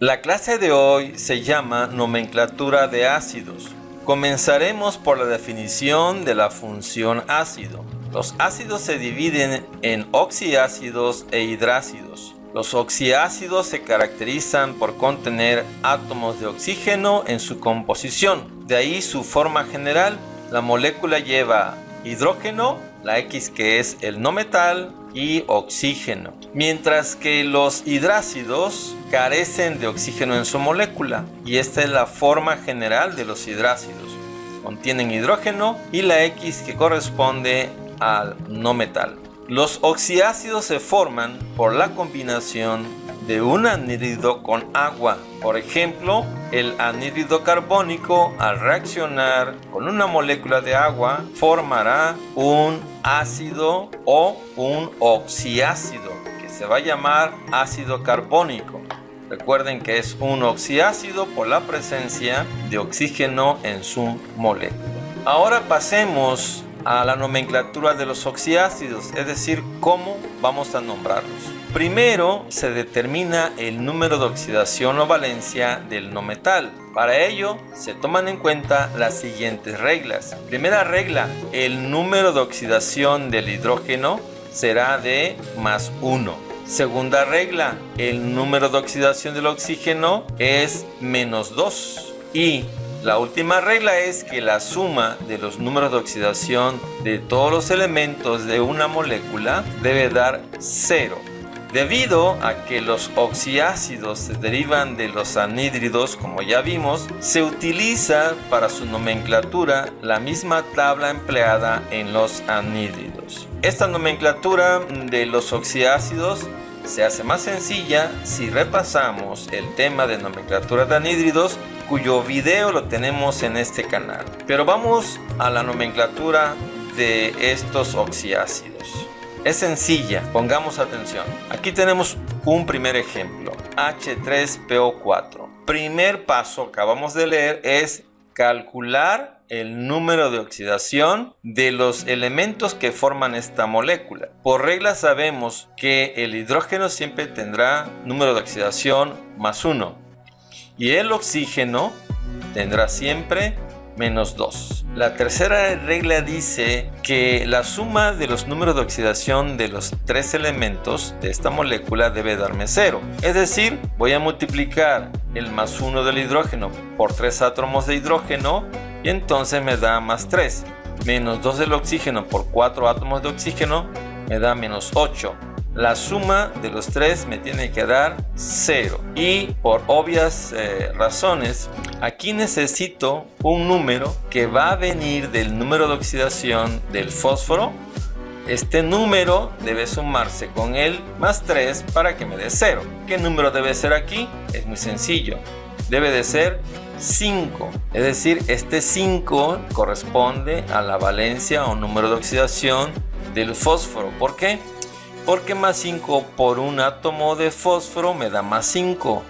La clase de hoy se llama nomenclatura de ácidos. Comenzaremos por la definición de la función ácido. Los ácidos se dividen en oxiácidos e hidrácidos. Los oxiácidos se caracterizan por contener átomos de oxígeno en su composición. De ahí su forma general. La molécula lleva hidrógeno, la X que es el no metal, y oxígeno. Mientras que los hidrácidos carecen de oxígeno en su molécula. Y esta es la forma general de los hidrácidos. Contienen hidrógeno y la X que corresponde al no metal. Los oxiácidos se forman por la combinación de un anhídrido con agua. Por ejemplo, el anhídrido carbónico al reaccionar con una molécula de agua formará un ácido o un oxiácido que se va a llamar ácido carbónico. Recuerden que es un oxiácido por la presencia de oxígeno en su molécula. Ahora pasemos a la nomenclatura de los oxiácidos, es decir, cómo vamos a nombrarlos. Primero se determina el número de oxidación o valencia del no metal. Para ello se toman en cuenta las siguientes reglas. Primera regla, el número de oxidación del hidrógeno será de +1. Segunda regla, el número de oxidación del oxígeno es -2. Y la última regla es que la suma de los números de oxidación de todos los elementos de una molécula debe dar 0. Debido a que los oxiácidos se derivan de los anhídridos, como ya vimos, se utiliza para su nomenclatura la misma tabla empleada en los anhídridos. Esta nomenclatura de los oxiácidos se hace más sencilla si repasamos el tema de nomenclatura de anhídridos, cuyo video lo tenemos en este canal. Pero vamos a la nomenclatura de estos oxiácidos. Es sencilla, pongamos atención. Aquí tenemos un primer ejemplo, H3PO4. Primer paso, acabamos de leer, es calcular el número de oxidación de los elementos que forman esta molécula. Por regla sabemos que el hidrógeno siempre tendrá número de oxidación +1 y el oxígeno tendrá siempre -2. La tercera regla dice que la suma de los números de oxidación de los tres elementos de esta molécula debe darme 0. Es decir, voy a multiplicar el +1 del hidrógeno por 3 átomos de hidrógeno y entonces me da +3. -2 del oxígeno por 4 átomos de oxígeno me da -8. La suma de los tres me tiene que dar 0. Y por obvias razones, aquí necesito un número que va a venir del número de oxidación del fósforo. Este número debe sumarse con el +3 para que me dé 0. ¿Qué número debe ser aquí? Es muy sencillo. Debe de ser 5. Es decir, este 5 corresponde a la valencia o número de oxidación del fósforo. ¿Por qué? Porque +5 por un átomo de fósforo me da +5.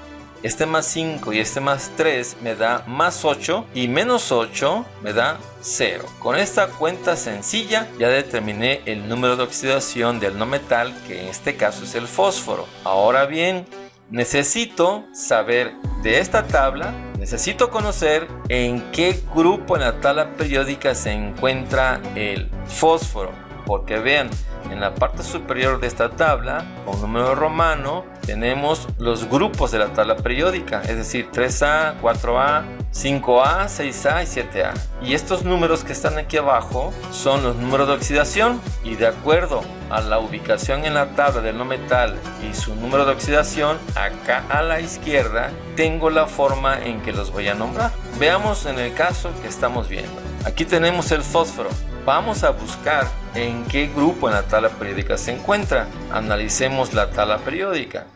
Este +5 y este +3 me da +8 y -8 me da 0. Con esta cuenta sencilla ya determiné el número de oxidación del no metal, que en este caso es el fósforo. Ahora bien, necesito saber de esta tabla, necesito conocer en qué grupo en la tabla periódica se encuentra el fósforo. Porque vean, en la parte superior de esta tabla, con número romano, tenemos los grupos de la tabla periódica, es decir, 3A, 4A, 5A, 6A y 7A. Y estos números que están aquí abajo son los números de oxidación, y de acuerdo a la ubicación en la tabla del no metal y su número de oxidación, acá a la izquierda tengo la forma en que los voy a nombrar. Veamos en el caso que estamos viendo. Aquí tenemos el fósforo. Vamos a buscar en qué grupo en la tabla periódica se encuentra. Analicemos la tabla periódica.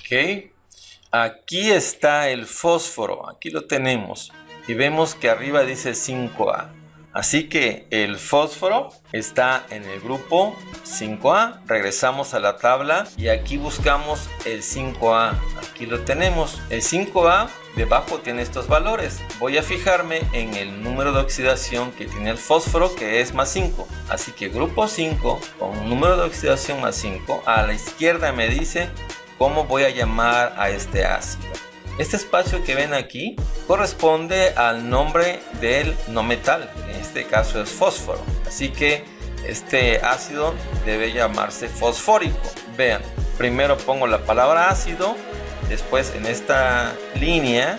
¿Ok? Aquí está el fósforo. Aquí lo tenemos. Y vemos que arriba dice 5A. Así que el fósforo está en el grupo 5A. Regresamos a la tabla y aquí buscamos el 5A. Aquí lo tenemos. El 5A debajo tiene estos valores. Voy a fijarme en el número de oxidación que tiene el fósforo, que es +5. Así que grupo 5 con un número de oxidación +5. A la izquierda me dice cómo voy a llamar a este ácido. Este espacio que ven aquí corresponde al nombre del no metal, en este caso es fósforo. Así que este ácido debe llamarse fosfórico. Vean, primero pongo la palabra ácido, después en esta línea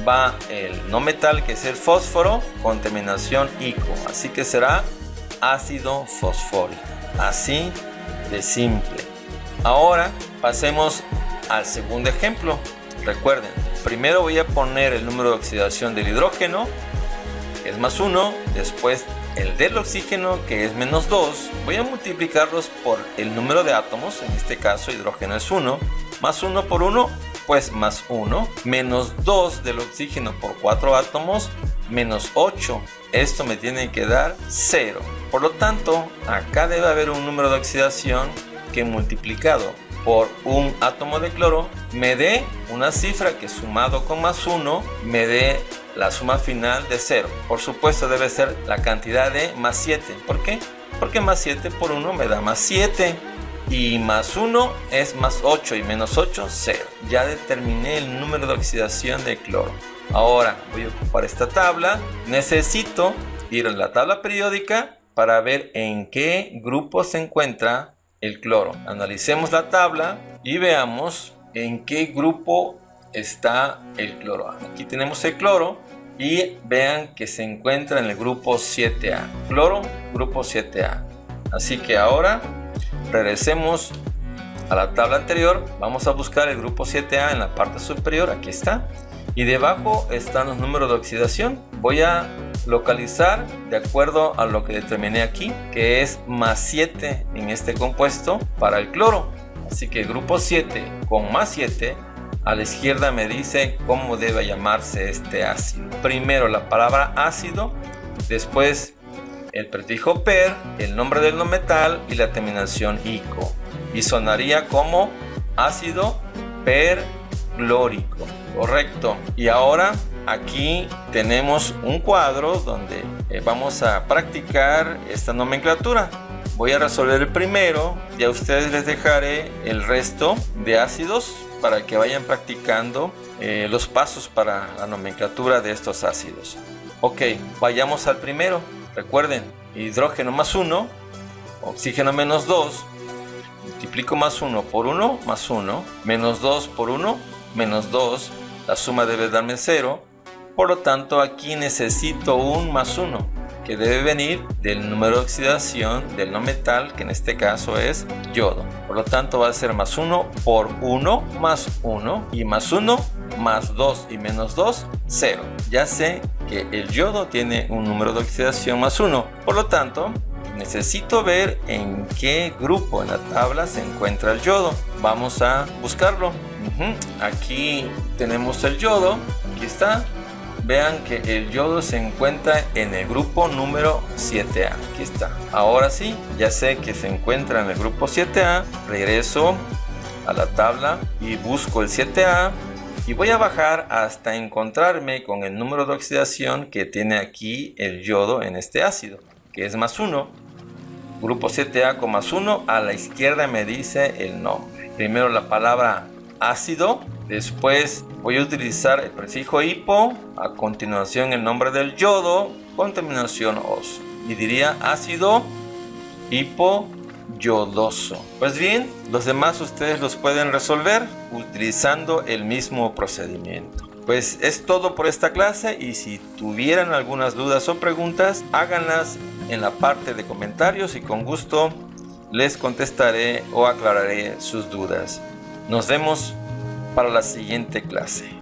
va el no metal que es el fósforo con terminación ico. Así que será ácido fosfórico. Así de simple. Ahora pasemos al segundo ejemplo. Recuerden, primero voy a poner el número de oxidación del hidrógeno, que es más 1, después el del oxígeno, que es menos 2. Voy a multiplicarlos por el número de átomos, en este caso hidrógeno es 1, más 1 por 1, pues más 1, menos 2 del oxígeno por 4 átomos, menos 8. Esto me tiene que dar 0. Por lo tanto, acá debe haber un número de oxidación que multiplicado por un átomo de cloro me dé una cifra que sumado con más 1 me dé la suma final de 0. Por supuesto debe ser la cantidad de más 7. ¿Por qué? Porque más 7 por 1 me da más 7. Y más 1 es más 8 y menos 8, 0. Ya determiné el número de oxidación de cloro. Ahora voy a ocupar esta tabla. Necesito ir a la tabla periódica para ver en qué grupo se encuentra el cloro. Analicemos la tabla y veamos en qué grupo está el cloro. Aquí tenemos el cloro y vean que se encuentra en el grupo 7A. Cloro, grupo 7A. Así que ahora regresemos a la tabla anterior. Vamos a buscar el grupo 7A en la parte superior. Aquí está. Y debajo están los números de oxidación. Voy a localizar de acuerdo a lo que determiné aquí, que es más 7 en este compuesto para el cloro. Así que el grupo 7 con más 7 a la izquierda me dice cómo debe llamarse este ácido. Primero la palabra ácido, después el prefijo per, el nombre del no metal y la terminación ico. Y sonaría como ácido perclórico. Correcto. Y ahora aquí tenemos un cuadro donde vamos a practicar esta nomenclatura. Voy a resolver el primero y a ustedes les dejaré el resto de ácidos para que vayan practicando los pasos para la nomenclatura de estos ácidos. Ok, vayamos al primero. Recuerden, hidrógeno más 1, oxígeno menos 2, multiplico más 1 por 1, más 1, menos 2 por 1, menos 2, la suma debe darme 0, por lo tanto aquí necesito un más 1, que debe venir del número de oxidación del no metal, que en este caso es yodo. Por lo tanto va a ser más 1 por 1 más 1 y más 1 más 2 y menos 2, 0. Ya sé que el yodo tiene un número de oxidación más 1. Por lo tanto, necesito ver en qué grupo en la tabla se encuentra el yodo. Vamos a buscarlo. Aquí tenemos el yodo. Aquí está. Vean que el yodo se encuentra en el grupo número 7A. Aquí está. Ahora sí, ya sé que se encuentra en el grupo 7A. Regreso a la tabla y busco el 7A. Y voy a bajar hasta encontrarme con el número de oxidación que tiene aquí el yodo en este ácido, que es más 1. Grupo 7A con más 1. A la izquierda me dice el nombre. Primero la palabra ácido. Después voy a utilizar el prefijo hipo. A continuación el nombre del yodo con terminación oso. Y diría ácido hipoyodoso. Pues bien, los demás ustedes los pueden resolver utilizando el mismo procedimiento. Pues es todo por esta clase y si tuvieran algunas dudas o preguntas, háganlas en la parte de comentarios y con gusto les contestaré o aclararé sus dudas. Nos vemos para la siguiente clase.